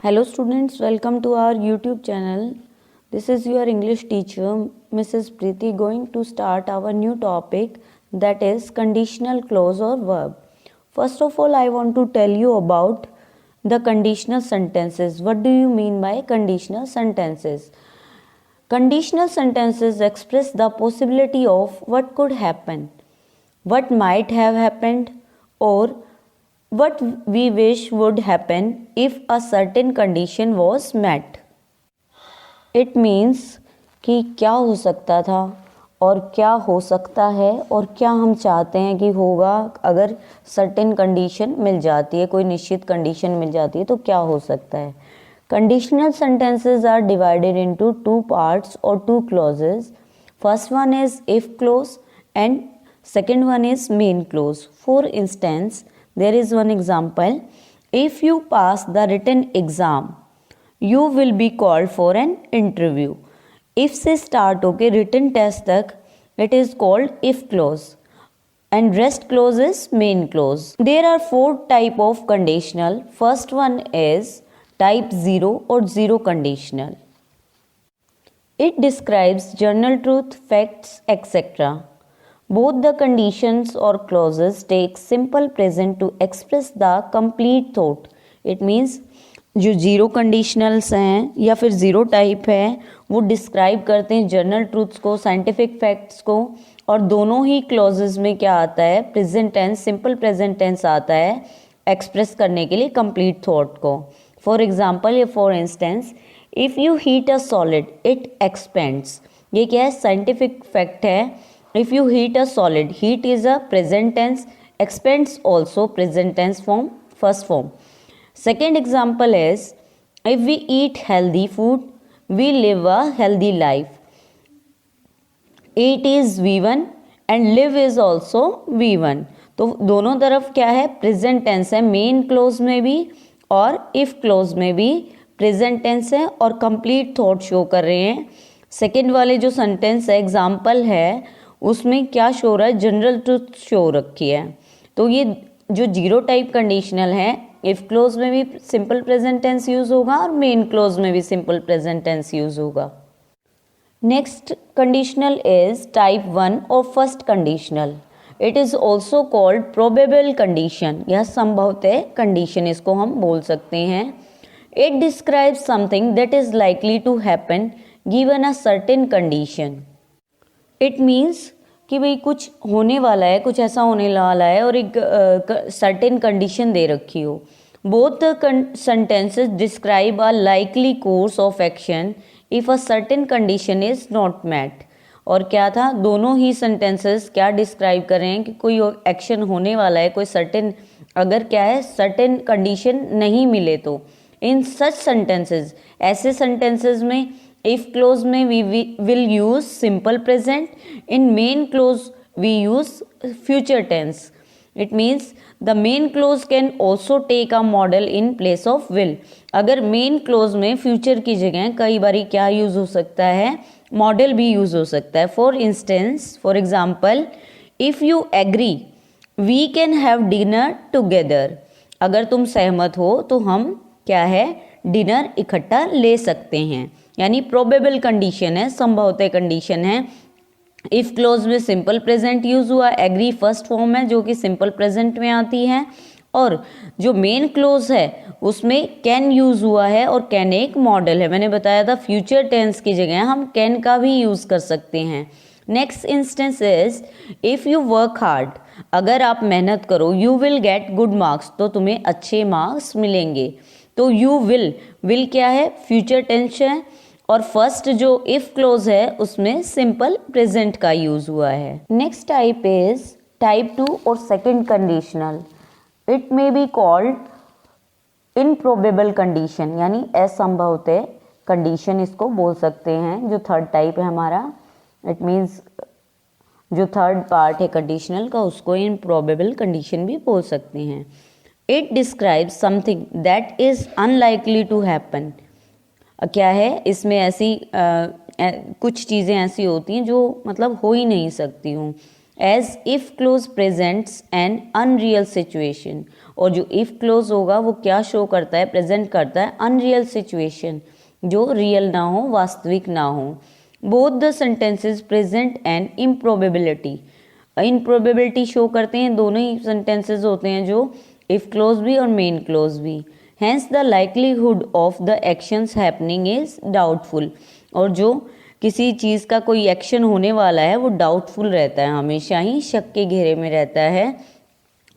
Hello students, welcome to our YouTube channel. This is your English teacher Mrs. Preeti going to start our new topic, that is conditional clause or verb. First of all, I want to tell you about the conditional sentences. What do you mean by conditional sentences? Conditional sentences express the possibility of what could happen, what might have happened, or what we wish would happen if a certain condition was met. It means कि क्या हो सकता था और क्या हो सकता है और क्या हम चाहते हैं कि होगा अगर सर्टेन कंडीशन मिल जाती है, कोई निश्चित कंडीशन मिल जाती है तो क्या हो सकता है. Conditional sentences are divided into two parts और two clauses. First one is if clause and second one is main clause. For instance, there is one example: if you pass the written exam, you will be called for an interview. If से start होके written test तक it is called if clause and rest clause is main clause. There are four type of conditional. First one is type 0 or zero conditional. It describes general truth, facts, etc. Both the conditions or clauses take simple present to express the complete thought. It means जो zero conditionals हैं या फिर zero type है वो describe करते हैं general truths को, scientific facts को, और दोनों ही क्लॉजेज में क्या आता है, present tense, simple present tense आता है एक्सप्रेस करने के लिए कंप्लीट थॉट को. फॉर एग्जाम्पल या for instance, if you heat a solid it expands. ये क्या है, साइंटिफिक फैक्ट है. If you heat a solid, heat is a present tense, expands also present tense form, first form. Second example is, if we eat healthy food, we live a healthy life. Eat is V1 and live is also V1. तो दोनों तरफ क्या है, present tense है. Main clause में भी और if clause में भी प्रेजेंट टेंस है और कंप्लीट थॉट शो कर रहे हैं. सेकेंड वाले जो सेंटेंस है, एग्जाम्पल है, उसमें क्या शो हो रहा है, जनरल ट्रूथ शो रखी है. तो ये जो जीरो टाइप कंडीशनल है, इफ क्लोज में भी सिंपल प्रेजेंट टेंस यूज होगा और मेन क्लोज में भी सिंपल प्रेजेंट टेंस यूज होगा. नेक्स्ट कंडीशनल इज टाइप 1 और first conditional. It is also called probable condition या संभवतः कंडीशन, इसको हम बोल सकते हैं. It describes something that is likely to happen given a certain condition. It means कि भाई कुछ होने वाला है, कुछ ऐसा होने वाला है और एक सर्टेन कंडीशन दे रखी हो. Both the sentences describe a likely course of action if a certain condition is not met. और क्या था, दोनों ही सेंटेंसेस क्या डिस्क्राइब कर रहे हैं कि कोई एक्शन होने वाला है, कोई सर्टेन, अगर क्या है सर्टेन कंडीशन नहीं मिले तो. इन सच सेंटेंसेस, ऐसे सेंटेंसेस में if clause में we will use simple present, in main clause we use future tense. It means the main clause can also take a model in place of will. अगर main clause में future की जगह कई बारी क्या use हो सकता है, मॉडल भी यूज हो सकता है. For instance, for example, if you agree we can have dinner together. अगर तुम सहमत हो तो हम क्या है, डिनर इकट्ठा ले सकते हैं. यानी प्रोबेबल कंडीशन है, संभवतः कंडीशन है. इफ क्लोज में सिंपल प्रेजेंट यूज हुआ, एग्री फर्स्ट फॉर्म है जो कि सिंपल प्रेजेंट में आती है, और जो मेन क्लोज है उसमें कैन यूज हुआ है और कैन एक मॉडल है. मैंने बताया था फ्यूचर टेंस की जगह हम कैन का भी यूज कर सकते हैं. Next instance is if you work hard. अगर आप मेहनत करो, you will get good marks, तो तुम्हें अच्छे मार्क्स मिलेंगे. तो यू विल क्या है, फ्यूचर टेंस है, और फर्स्ट जो इफ क्लोज है उसमें सिंपल प्रेजेंट का यूज हुआ है. नेक्स्ट टाइप इज टाइप 2 और second conditional. It may be called improbable condition, यानी असंभवतः कंडीशन इसको बोल सकते हैं. जो थर्ड टाइप है हमारा, इट मीन्स जो थर्ड पार्ट है कंडीशनल का, उसको इनप्रोबेबल कंडीशन भी बोल सकते हैं. It describes something that is unlikely to happen. क्या है, इसमें ऐसी कुछ चीज़ें ऐसी होती हैं जो मतलब हो ही नहीं सकती हूँ. As if clause presents an unreal situation, और जो इफ क्लोज होगा वो क्या शो करता है, प्रेजेंट करता है अनरियल सिचुएशन, जो रियल ना हो, वास्तविक ना हो। Both the sentences present an improbability, improbability show करते हैं, दोनों ही सेंटेंसेस होते हैं जो इफ क्लोज भी और मेन क्लोज भी। Hence the likelihood of the actions happening is doubtful, और जो किसी चीज़ का कोई एक्शन होने वाला है वो डाउटफुल रहता है, हमेशा ही शक के घेरे में रहता है।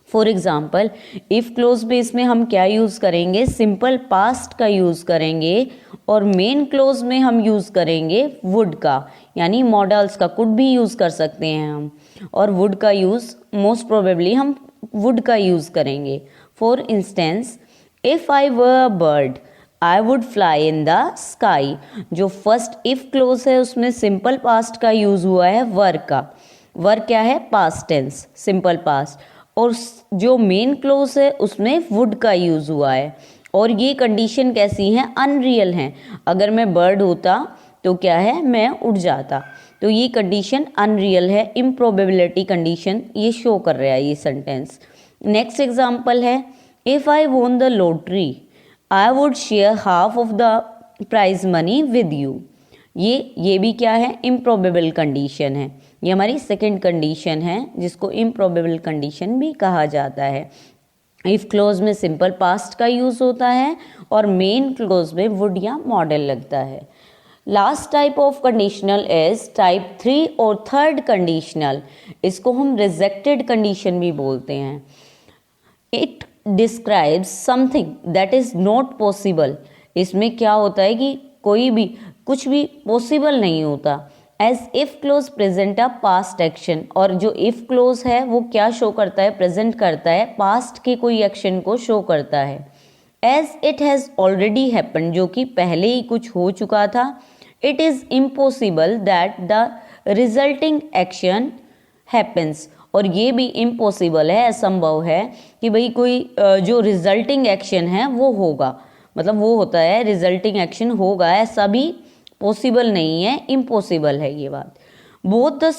फॉर एग्जाम्पल इफ क्लोज में इसमें हम क्या यूज़ करेंगे, सिंपल पास्ट का यूज़ करेंगे, और मेन क्लोज में हम यूज़ करेंगे वुड का, यानी मॉडल्स का, कुड भी यूज़ कर सकते हैं हम, और वुड का यूज़ मोस्ट प्रोबेबली हम वुड का यूज़ करेंगे। For instance if I were a bird I would fly in the sky, जो फर्स्ट इफ क्लोज है उसमें सिंपल पास्ट का यूज हुआ है वर का, वर क्या है, पास्ट टेंस, सिंपल पास्ट, और जो मेन क्लोज है उसमें वुड का यूज हुआ है। और ये कंडीशन कैसी है, अनरियल है। अगर मैं बर्ड होता तो क्या है, मैं उड़ जाता, तो ये कंडीशन अनरियल है, इम्प्रोबेबिलिटी कंडीशन ये शो कर रहा है ये सेंटेंस। नेक्स्ट एग्जाम्पल है if I won the lottery I would share half of the prize money with you, ये भी क्या है, इम्प्रोबेबल कंडीशन है। ये हमारी सेकंड कंडीशन है जिसको इम्प्रोबेबल कंडीशन भी कहा जाता है। इफ क्लोज में सिंपल पास्ट का यूज होता है और मेन क्लोज में वुड या मॉडल लगता है। Last type of conditional is type 3 और थर्ड कंडीशनल, इसको हम रिजेक्टेड कंडीशन भी बोलते हैं। It describes something that is not possible, इसमें क्या होता है कि कोई भी कुछ भी पॉसिबल नहीं होता। As if clause present a past action, और जो इफ क्लोज है वो क्या शो करता है, प्रेजेंट करता है पास्ट के कोई एक्शन को शो करता है। As it has already happen, जो कि पहले ही कुछ हो चुका था। It is impossible that the resulting action happens, और ये भी इम्पॉसिबल है, असंभव है कि भाई कोई जो रिजल्टिंग एक्शन है वो होगा, मतलब वो होता है रिजल्टिंग एक्शन होगा, ऐसा भी पॉसिबल नहीं है, इम्पॉसिबल है ये बात। Both the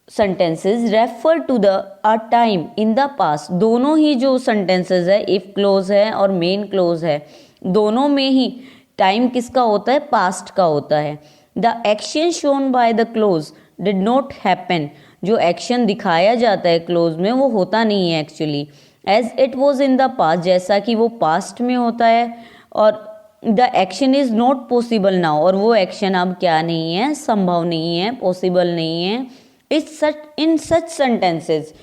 sentences refer to the a time in the past, दोनों ही जो सेंटेंसेस है, इफ क्लोज है और मेन क्लोज है, दोनों में ही टाइम किसका होता है, पास्ट का होता है। The action shown by the clause did not happen, जो एक्शन दिखाया जाता है क्लोज में वो होता नहीं है actually. As it was in the past, जैसा कि वो पास्ट में होता है, और the action is not possible now, और वो एक्शन अब क्या नहीं है, संभव नहीं है, पॉसिबल नहीं है। इन सच सेंटेंसेस,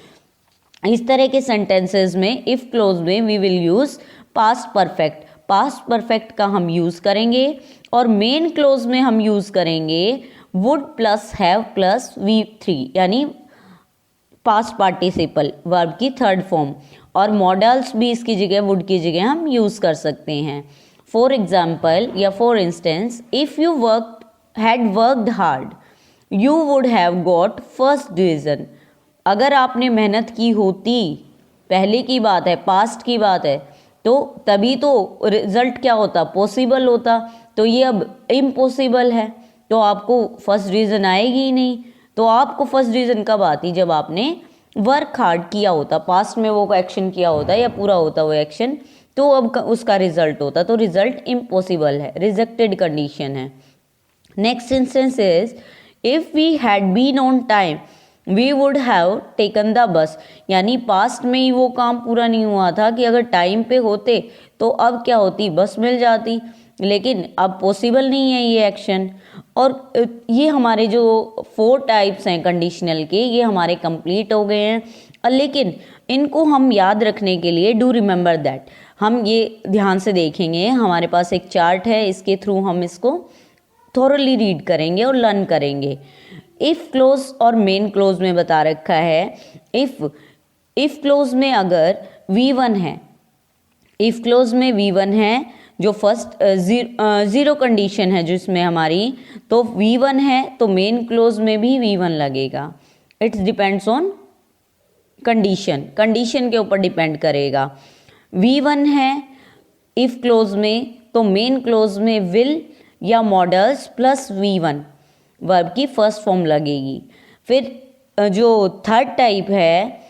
इस तरह के सेंटेंसेस में इफ क्लोज में we will use past perfect, past perfect का हम यूज करेंगे, और मेन क्लोज में हम यूज करेंगे would plus have plus V3, यानी पास्ट पार्टिसिपल वर्ब की थर्ड फॉर्म, और मॉडल्स भी इसकी जगह वुड की जगह हम यूज कर सकते हैं। फॉर एग्जाम्पल या for instance if you had worked hard you would have got first division, अगर आपने मेहनत की होती, पहले की बात है, पास्ट की बात है, तो तभी तो रिजल्ट क्या होता, पॉसिबल होता। तो ये अब इम्पॉसिबल है, तो आपको फर्स्ट डिवीजन आएगी ही नहीं। तो आपको फर्स्ट डिवीजन कब आती, जब आपने वर्क हार्ड किया होता, पास्ट में वो एक्शन किया होता या पूरा होता वो एक्शन, तो अब उसका रिजल्ट होता। तो रिजल्ट इम्पॉसिबल है, रिजेक्टेड कंडीशन है। Next instance is if we had been on time we would have taken the bus, यानी पास्ट में ही वो काम पूरा नहीं हुआ था कि अगर टाइम पे होते तो अब क्या होती, बस मिल जाती, लेकिन अब पॉसिबल नहीं है ये एक्शन। और ये हमारे जो 4 टाइप्स हैं कंडीशनल के, ये हमारे कंप्लीट हो गए हैं। लेकिन इनको हम याद रखने के लिए डू रिमेंबर दैट, हम ये ध्यान से देखेंगे, हमारे पास एक चार्ट है, इसके थ्रू हम इसको थोरली रीड करेंगे और लर्न करेंगे। इफ क्लोज और मेन क्लोज में बता रखा है, इफ क्लोज में अगर V1 है, इफ क्लोज में V1 है, जो फर्स्ट जीरो कंडीशन है जिसमें हमारी, तो V1 है तो मेन क्लोज में भी V1 लगेगा। It's depends on condition, condition के ऊपर डिपेंड करेगा। V1 है इफ क्लोज में, तो मेन क्लोज में विल या मॉडल्स प्लस V1 वर्ब की फर्स्ट फॉर्म लगेगी। फिर जो थर्ड टाइप है,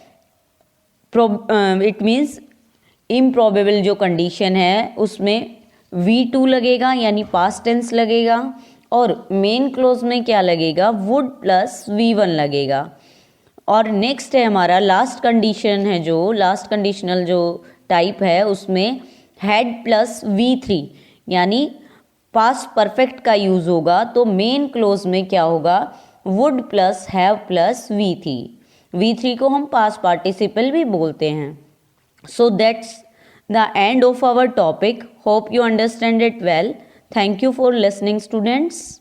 इट मीन्स इम्प्रॉबेबल जो कंडीशन है उसमें V2 लगेगा यानी पास्ट टेंस लगेगा, और मेन क्लोज में क्या लगेगा, वुड प्लस V1 लगेगा। और नेक्स्ट है हमारा लास्ट कंडीशन है, जो लास्ट कंडीशनल जो टाइप है उसमें हैड प्लस V3 यानी पास्ट परफेक्ट का यूज होगा। तो मेन क्लोज में क्या होगा, would plus have plus V3 को हम पास्ट पार्टिसिपल भी बोलते हैं। So that's the end of our topic. Hope you understand it well. Thank you for listening students.